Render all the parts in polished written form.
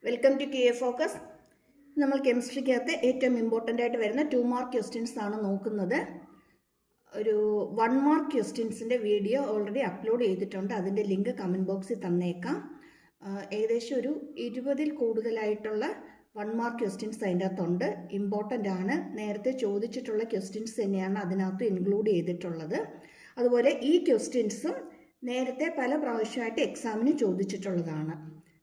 Welcome to QA focus. നമ്മൾ കെമിസ്ട്രിക്കകത്ത് ഏറ്റവും important ആയിട്ട് വരുന്ന 2 മാർക്ക് ക്വസ്റ്റ്യൻസ് ആണ് നോക്കുന്നത്. ഒരു 1 മാർക്ക് ക്വസ്റ്റ്യൻസിൻ്റെ വീഡിയോ ഓൾറെഡി അപ്ലോഡ് ചെയ്തിട്ടുണ്ട്. അതിൻ്റെ ലിങ്ക് കമൻറ്റ് ബോക്സിൽ തന്നേക്കാം. ഏകദേശം ഒരു 20ൽ കൂടുതലായിട്ടുള്ള 1 മാർക്ക് ക്വസ്റ്റ്യൻസ് അതിൻ്റെ അകത്തുണ്ട്. ഇമ്പോർട്ടൻ്റ് ആണ്. നേരത്തെ ചോദിച്ചിട്ടുള്ള ക്വസ്റ്റ്യൻസ് തന്നെയാണ് അതിനകത്ത് ഇൻക്ലൂഡ് ചെയ്തിട്ടുള്ളത്. അതുപോലെ ഈ ക്വസ്റ്റ്യൻസും നേരത്തെ പല പ്രാവശ്യമായിട്ട് എക്സാമിന് ചോദിച്ചിട്ടുള്ളതാണ്.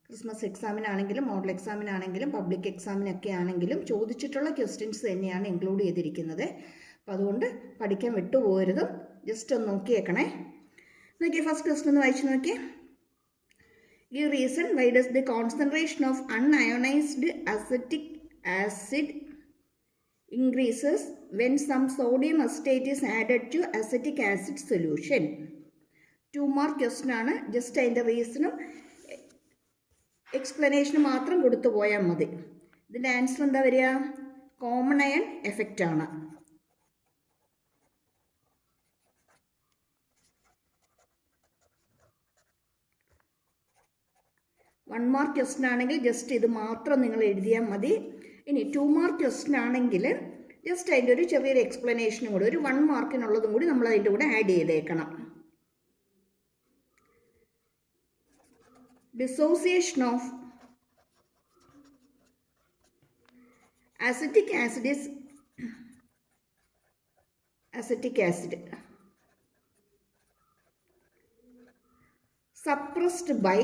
ക്രിസ്മസ് എക്സാമിനാണെങ്കിലും മോഡൽ എക്സാമിനാണെങ്കിലും പബ്ലിക് എക്സാമിനൊക്കെ ആണെങ്കിലും ചോദിച്ചിട്ടുള്ള ക്വസ്റ്റ്യൻസ് തന്നെയാണ് ഇൻക്ലൂഡ് ചെയ്തിരിക്കുന്നത്. അപ്പോൾ അതുകൊണ്ട് പഠിക്കാൻ വിട്ടുപോകരുത്. ജസ്റ്റ് ഒന്ന് നോക്കിയേക്കണേ. നോക്കിയേ, ഫസ്റ്റ് ക്വസ്റ്റ്യൻ ഒന്ന് വായിച്ചു നോക്കിയേ. Give reason why does the concentration of unionized acetic acid increases when some sodium acetate is added to acetic acid solution. 2 mark question ആണ്. ജസ്റ്റ് അതിൻ്റെ റീസണും എക്സ്പ്ലനേഷനും മാത്രം കൊടുത്തു പോയാൽ മതി. ഇതിൻ്റെ ആൻസർ എന്താ വരിക? കോമൺ അയൺ എഫക്റ്റ് ആണ്. വൺ മാർക്ക് ക്വസ്റ്റ്യൻ ആണെങ്കിൽ ജസ്റ്റ് ഇത് മാത്രം നിങ്ങൾ എഴുതിയാൽ മതി. ഇനി 2 മാർക്ക് ക്വസ്റ്റ്യൻ ആണെങ്കിൽ ജസ്റ്റ് അതിൻ്റെ ഒരു ചെറിയൊരു എക്സ്പ്ലനേഷനും കൂടി, ഒരു 1 മാർക്കിനുള്ളതും കൂടി നമ്മൾ അതിൻ്റെ കൂടെ ആഡ് ചെയ്തേക്കണം. Dissociation of acetic acid is acetic acid suppressed by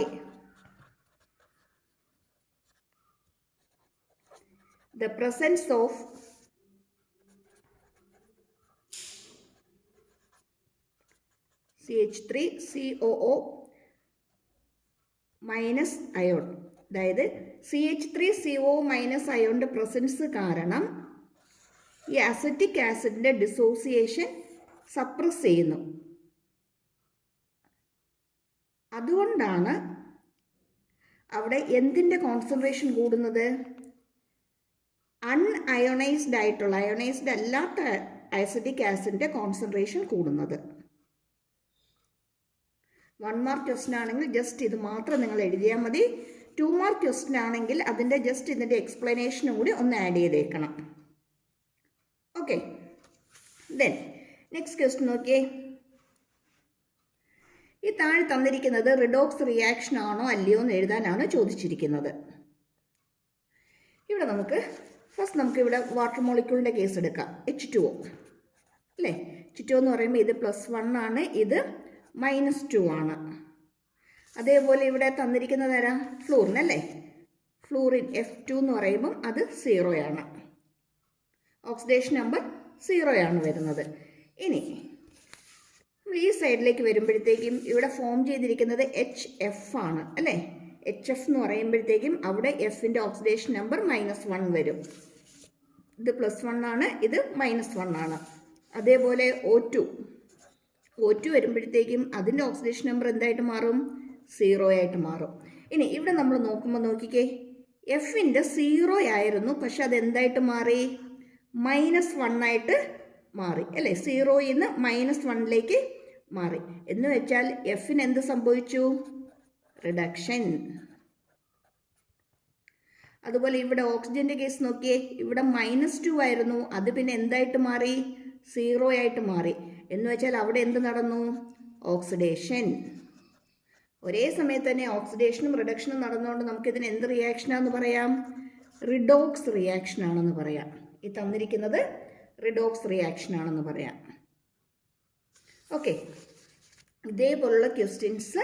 the presence of CH3COO minus ion. അതായത് CH3CO മൈനസ് അയോണിൻ്റെ പ്രസൻസ് കാരണം ഈ അസറ്റിക് ആസിഡിൻ്റെ ഡിസോസിയേഷൻ സപ്രസ് ചെയ്യുന്നു. അതുകൊണ്ടാണ് അവിടെ എന്തിൻ്റെ കോൺസെൻട്രേഷൻ കൂടുന്നത്? അൺഅയോണൈസ്ഡ് ആയിട്ടുള്ള, അയോണൈസ്ഡ് അല്ലാത്ത അസറ്റിക് ആസിഡിൻ്റെ കോൺസെൻട്രേഷൻ കൂടുന്നത്. 1 മാർക്ക് ക്വസ്റ്റ്യൻ ആണെങ്കിൽ ജസ്റ്റ് ഇത് മാത്രം നിങ്ങൾ എഴുതിയാൽ മതി. 2 മാർക്ക് ക്വസ്റ്റ്യൻ ആണെങ്കിൽ അതിൻ്റെ ജസ്റ്റ് ഇതിൻ്റെ എക്സ്പ്ലനേഷനും കൂടി ഒന്ന് ആഡ് ചെയ്തേക്കണം. ഓക്കെ, ദെൻ നെക്സ്റ്റ് ക്വസ്റ്റ്യൻ നോക്കിയേ. ഈ താഴെ തന്നിരിക്കുന്നത് റിഡോക്സ് റിയാക്ഷൻ ആണോ അല്ലയോ എന്ന് എഴുതാനാണ് ചോദിച്ചിരിക്കുന്നത്. ഇവിടെ നമുക്ക് ഇവിടെ വാട്ടർ മോളിക്യൂളിൻ്റെ കേസ് എടുക്കാം. H2O അല്ലേ? H2O എന്ന് പറയുമ്പോൾ ഇത് +1 ആണ്, ഇത് -2 ആണ്. അതേപോലെ ഇവിടെ തന്നിരിക്കുന്നത് ആരാ? ഫ്ലൂറിൻ അല്ലേ? ഫ്ലൂറിൻ F2 എന്ന് പറയുമ്പം അത് 0 ആണ്. ഓക്സിഡേഷൻ നമ്പർ 0 ആണ് വരുന്നത്. ഇനി ഈ സൈഡിലേക്ക് വരുമ്പോഴത്തേക്കും ഇവിടെ ഫോം ചെയ്തിരിക്കുന്നത് HF ആണ് അല്ലേ? HF എന്ന് പറയുമ്പോഴത്തേക്കും അവിടെ Fൻ്റെ ഓക്സിഡേഷൻ നമ്പർ -1 വരും. ഇത് +1 ആണ്, ഇത് -1 ആണ്. അതേപോലെ O2 വരുമ്പോഴത്തേക്കും അതിൻ്റെ ഓക്സിഡേഷൻ നമ്പർ എന്തായിട്ട് മാറും? 0 ആയിട്ട് മാറും. ഇനി ഇവിടെ നമ്മൾ നോക്കിക്കേ, Fൻ്റെ 0 ആയിരുന്നു, പക്ഷെ അതെന്തായിട്ട് മാറി? -1 ആയിട്ട് മാറി അല്ലേ? 0യിൽ നിന്ന് -1ലേക്ക് മാറി. എന്ന് വെച്ചാൽ Fന് എന്ത് സംഭവിച്ചു? റിഡക്ഷൻ. അതുപോലെ ഇവിടെ ഓക്സിജൻ്റെ കേസ് നോക്കിയേ, ഇവിടെ -2 ആയിരുന്നു, അത് പിന്നെ എന്തായിട്ട് മാറി? 0 ആയിട്ട് മാറി. എന്ന് വെച്ചാൽ അവിടെ എന്ത് നടന്നു? ഓക്സിഡേഷൻ. ഒരേ സമയത്ത് തന്നെ ഓക്സിഡേഷനും റിഡക്ഷനും നടന്നുകൊണ്ട് നമുക്കിതിന് എന്ത് റിയാക്ഷനാണെന്ന് പറയാം? റിഡോക്സ് റിയാക്ഷൻ ആണെന്ന് പറയാം. ഈ തന്നിരിക്കുന്നത് റിഡോക്സ് റിയാക്ഷൻ ആണെന്ന് പറയാം. ഓക്കെ, ഇതേപോലുള്ള ക്വസ്റ്റ്യൻസ്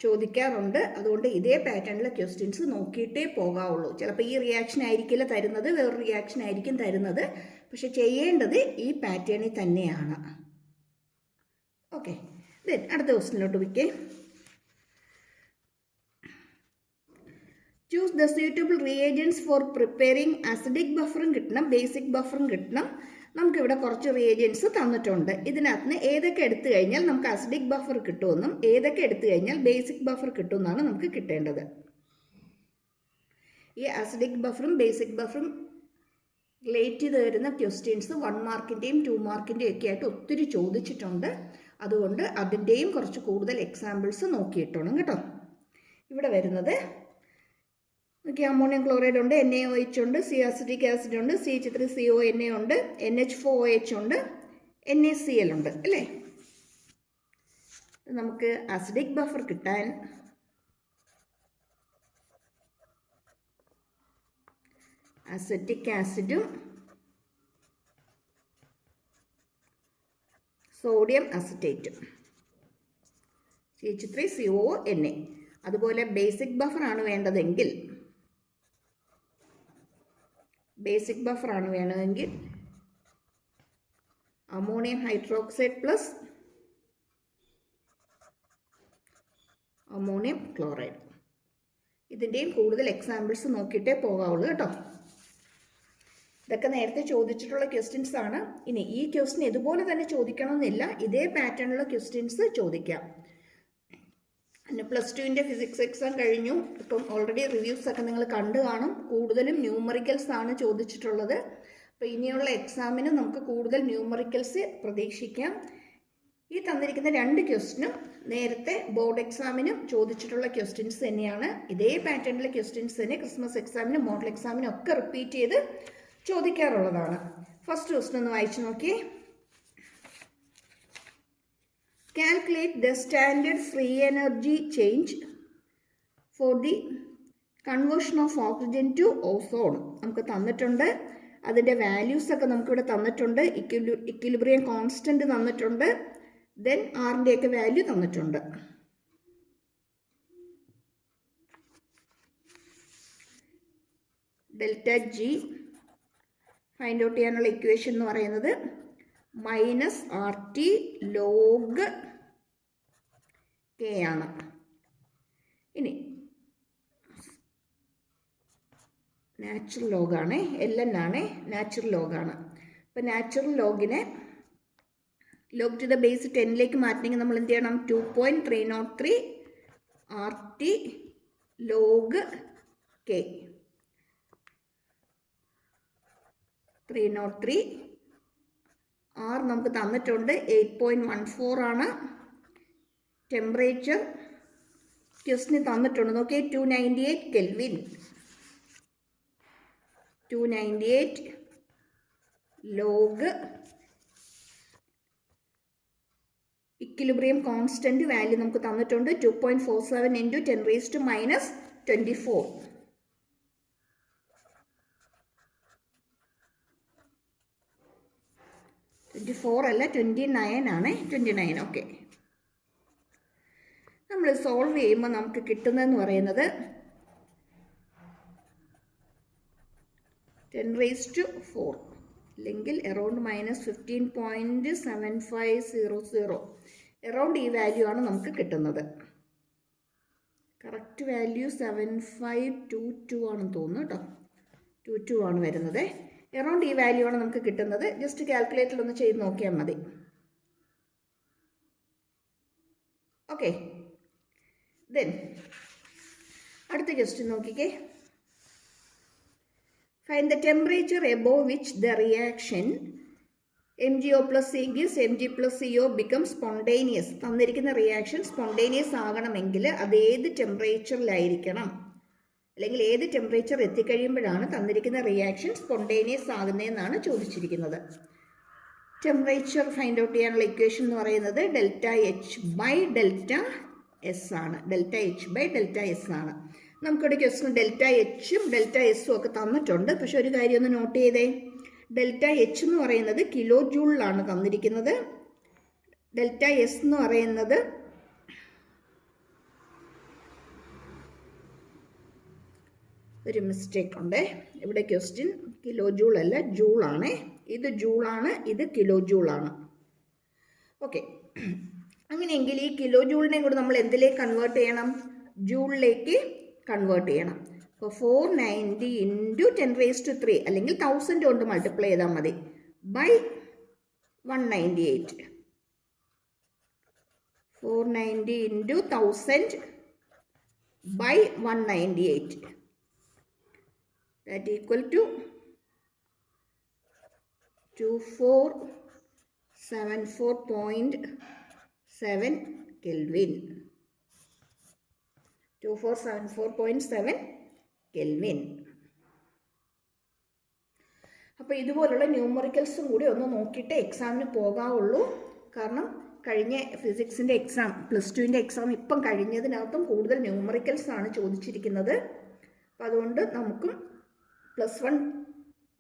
ചോദിക്കാറുണ്ട്. അതുകൊണ്ട് ഇതേ പാറ്റേണിലെ ക്വസ്റ്റ്യൻസ് നോക്കിയിട്ടേ പോകാവുള്ളൂ. ചിലപ്പോൾ ഈ റിയാക്ഷൻ ആയിരിക്കില്ല തരുന്നത്, വേറൊരു റിയാക്ഷൻ ആയിരിക്കും തരുന്നത്. പക്ഷെ ചെയ്യേണ്ടത് ഈ പാറ്റേണിൽ തന്നെയാണ്. ഓക്കെ, ദെൻ അടുത്ത ക്വസ്റ്റ്യനിലോട്ട് പോയിക്കേ. Choose the suitable reagents for preparing acidic ബഫറും കിട്ടണം, ബേസിക് ബഫറും കിട്ടണം. നമുക്കിവിടെ കുറച്ച് റിയേജൻസ് തന്നിട്ടുണ്ട്. ഇതിനകത്ത് ഏതൊക്കെ എടുത്തു കഴിഞ്ഞാൽ നമുക്ക് അസിഡിക് ബഫർ കിട്ടുമെന്നും ഏതൊക്കെ എടുത്തു കഴിഞ്ഞാൽ ബേസിക് ബഫർ കിട്ടുമെന്നാണ് നമുക്ക് കിട്ടേണ്ടത്. ഈ അസിഡിക് ബഫറും ബേസിക് ബഫറും റിലേറ്റ് ചെയ്ത് വരുന്ന ക്വസ്റ്റ്യൻസ് 1 മാർക്കിൻ്റെയും 2 മാർക്കിൻ്റെയും ഒക്കെ ആയിട്ട് ഒത്തിരി ചോദിച്ചിട്ടുണ്ട്. അതുകൊണ്ട് അതിൻ്റെയും കുറച്ച് കൂടുതൽ എക്സാമ്പിൾസ് നോക്കിയിട്ടോണം കേട്ടോ. ഇവിടെ വരുന്നത് നോക്കി അമോണിയം ക്ലോറൈഡ് ഉണ്ട്, NaOH ഉണ്ട്, C അസിറ്റിക് ആസിഡ് ഉണ്ട്, CH3CONa ഉണ്ട്, NH4OH ഉണ്ട്, NaCl ഉണ്ട് അല്ലേ. നമുക്ക് അസിഡിക് ബഫർ കിട്ടാൻ അസറ്റിക് ആസിഡും സോഡിയം അസിറ്റേറ്റും CH3CONa. അതുപോലെ ബേസിക് ബഫറാണ് വേണ്ടതെങ്കിൽ ammonium hydroxide plus ammonium chloride. ഇതിൻ്റെയും കൂടുതൽ എക്സാമ്പിൾസ് നോക്കിയിട്ടേ പോകാവുള്ളൂ കേട്ടോ. ഇതൊക്കെ നേരത്തെ ചോദിച്ചിട്ടുള്ള ക്വസ്റ്റ്യൻസ് ആണ്. ഇനി ഈ ക്വസ്റ്റ്യൻ ഇതുപോലെ തന്നെ ചോദിക്കണമെന്നില്ല, ഇതേ പാറ്റേണിലുള്ള ക്വസ്റ്റ്യൻസ് ചോദിക്കാം. പിന്നെ +2ൻ്റെ ഫിസിക്സ് എക്സാം കഴിഞ്ഞു. ഇപ്പം ഓൾറെഡി റിവ്യൂസ് ഒക്കെ നിങ്ങൾ കണ്ടു കാണും. കൂടുതലും ന്യൂമറിക്കൽസ് ആണ് ചോദിച്ചിട്ടുള്ളത്. അപ്പോൾ ഇനിയുള്ള എക്സാമിന് നമുക്ക് കൂടുതൽ ന്യൂമറിക്കൽസ് പ്രതീക്ഷിക്കാം. ഈ തന്നിരിക്കുന്ന 2 ക്വസ്റ്റ്യനും നേരത്തെ ബോർഡ് എക്സാമിനും ചോദിച്ചിട്ടുള്ള ക്വസ്റ്റ്യൻസ് തന്നെയാണ്. ഇതേ പാറ്റേണിലെ ക്വസ്റ്റ്യൻസ് തന്നെ ക്രിസ്മസ് എക്സാമിനും മോഡൽ എക്സാമിനും ഒക്കെ റിപ്പീറ്റ് ചെയ്ത് ചോദിക്കാറുള്ളതാണ്. ഫസ്റ്റ് ക്വസ്റ്റ്യൻ ഒന്ന് വായിച്ചു നോക്കിയേ. Calculate the standard free energy change for the conversion of oxygen to ozone. നമുക്ക് തന്നിട്ടുണ്ട്. അതിൻ്റെ വാല്യൂസ് ഒക്കെ നമുക്കിവിടെ തന്നിട്ടുണ്ട്. ഇക്വിലിബ്രിയം കോൺസ്റ്റന്റ് തന്നിട്ടുണ്ട്. ദെൻ ആറിൻ്റെയൊക്കെ വാല്യൂ തന്നിട്ടുണ്ട്. ഡെൽറ്റ ജി ഫൈൻഡ് ഔട്ട് ചെയ്യാനുള്ള ഇക്വേഷൻ എന്ന് പറയുന്നത് -RT log K ആണ്. ഇനി നാച്ചുറൽ ലോഗാണ്, LN ആണ്, നാച്ചുറൽ ലോഗാണ്. അപ്പം നാച്ചുറൽ ലോഗിനെ ലോഗ് ടു ദ ബേസ് 10ലേക്ക് മാറ്റണമെങ്കിൽ നമ്മൾ എന്ത് ചെയ്യണം? 2.303 RT log K. 303 R നമുക്ക് തന്നിട്ടുണ്ട്. 8.14 ആണ്. ടെമ്പറേച്ചർ ക്വസ്റ്റിന് തന്നിട്ടുണ്ട്. നോക്കിയേ, 298 kelvin. 298 log equilibrium constant value നമുക്ക് തന്നിട്ടുണ്ട്. 2.47 × 10⁻⁻24. 24 അല്ല, 29 ആണ്. 29. ഓക്കെ. നമ്മൾ സോൾവ് ചെയ്യുമ്പോൾ നമുക്ക് കിട്ടുന്നതെന്ന് പറയുന്നത് 10⁻⁴ അല്ലെങ്കിൽ അറൗണ്ട് -15.7500. അറൗണ്ട് ഈ വാല്യൂ ആണ് നമുക്ക് കിട്ടുന്നത്. കറക്റ്റ് വാല്യൂ 7522 ആണെന്ന് തോന്നുന്നു കേട്ടോ. 22 ആണ് വരുന്നത്. അറൗണ്ട് ഈ വാല്യൂ ആണ് നമുക്ക് കിട്ടുന്നത്. ജസ്റ്റ് കാൽക്കുലേറ്ററിൽ ഒന്ന് ചെയ്ത് നോക്കിയാൽ മതി. ഓക്കെ. ദെൻ അടുത്ത ക്വസ്റ്റ്യൻ നോക്കിക്കേ. Find the temperature above which the reaction MgO + C gives Mg + CO becomes spontaneous. തന്നിരിക്കുന്ന റിയാക്ഷൻ സ്പോണ്ടേനിയസ് ആകണമെങ്കിൽ അത് ഏത് ടെമ്പറേച്ചറിലായിരിക്കണം, അല്ലെങ്കിൽ ഏത് ടെമ്പറേച്ചർ എത്തിക്കഴിയുമ്പോഴാണ് തന്നിരിക്കുന്ന റിയാക്ഷൻ സ്പോണ്ടേനിയസ് ആകുന്നതെന്നാണ് ചോദിച്ചിരിക്കുന്നത്. ടെമ്പറേച്ചർ ഫൈൻഡ് ഔട്ട് ചെയ്യാനുള്ള ഇക്വേഷൻ എന്ന് പറയുന്നത് ΔH/ΔS ആണ്. ΔH/ΔS ആണ്. നമുക്കിവിടെ ക്വസ്റ്റ്യൻ ΔHഉം ΔSഉം ഒക്കെ തന്നിട്ടുണ്ട്. പക്ഷെ ഒരു കാര്യം ഒന്ന് നോട്ട് ചെയ്തേ. ΔH എന്ന് പറയുന്നത് കിലോ ജൂളിലാണ് തന്നിരിക്കുന്നത്. ΔS എന്ന് പറയുന്നത് ഒരു മിസ്റ്റേക്ക് ഉണ്ട് ഇവിടെ. ക്വസ്റ്റ്യൻ കിലോ ജൂൾ അല്ല, ജൂളാണ്. ഇത് ജൂളാണ്, ഇത് കിലോ ജൂളാണ്. ഓക്കെ. അങ്ങനെയെങ്കിൽ ഈ കിലോ ജൂളിനെയും കൂടെ നമ്മൾ എന്തിലേക്ക് കൺവേർട്ട് ചെയ്യണം? ജൂളിലേക്ക് കൺവേർട്ട് ചെയ്യണം. അപ്പോൾ 490 × 10⁻³ അല്ലെങ്കിൽ 1000 കൊണ്ട് മൾട്ടിപ്ലൈ ചെയ്താൽ മതി by 198. 490 × 1000 by 198. That equal to 2474.7 Kelvin. 2474.7 kelvin. അപ്പോൾ ഇതുപോലുള്ള ന്യൂമറിക്കൽസും കൂടി ഒന്ന് നോക്കിയിട്ട് എക്സാമിന് പോകാവുള്ളൂ. കാരണം കഴിഞ്ഞ ഫിസിക്സിൻ്റെ എക്സാം, +2ൻ്റെ എക്സാം ഇപ്പം കഴിഞ്ഞതിനകത്തും കൂടുതൽ ന്യൂമറിക്കൽസ് ആണ് ചോദിച്ചിരിക്കുന്നത്. അപ്പോൾ അതുകൊണ്ട് നമുക്കും +1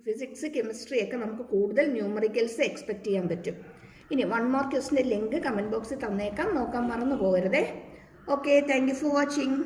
ഫിസിക്സ്, കെമിസ്ട്രി ഒക്കെ നമുക്ക് കൂടുതൽ ന്യൂമറിക്കൽസ് എക്സ്പെക്റ്റ് ചെയ്യാൻ പറ്റും. ഇനി 1 മാർക്ക് ക്വസ്റ്റിൻ്റെ ലിങ്ക് കമൻറ്റ് ബോക്സിൽ തന്നേക്കാം, നോക്കാൻ മറന്നു പോകരുതേ. Okay, thank you for watching.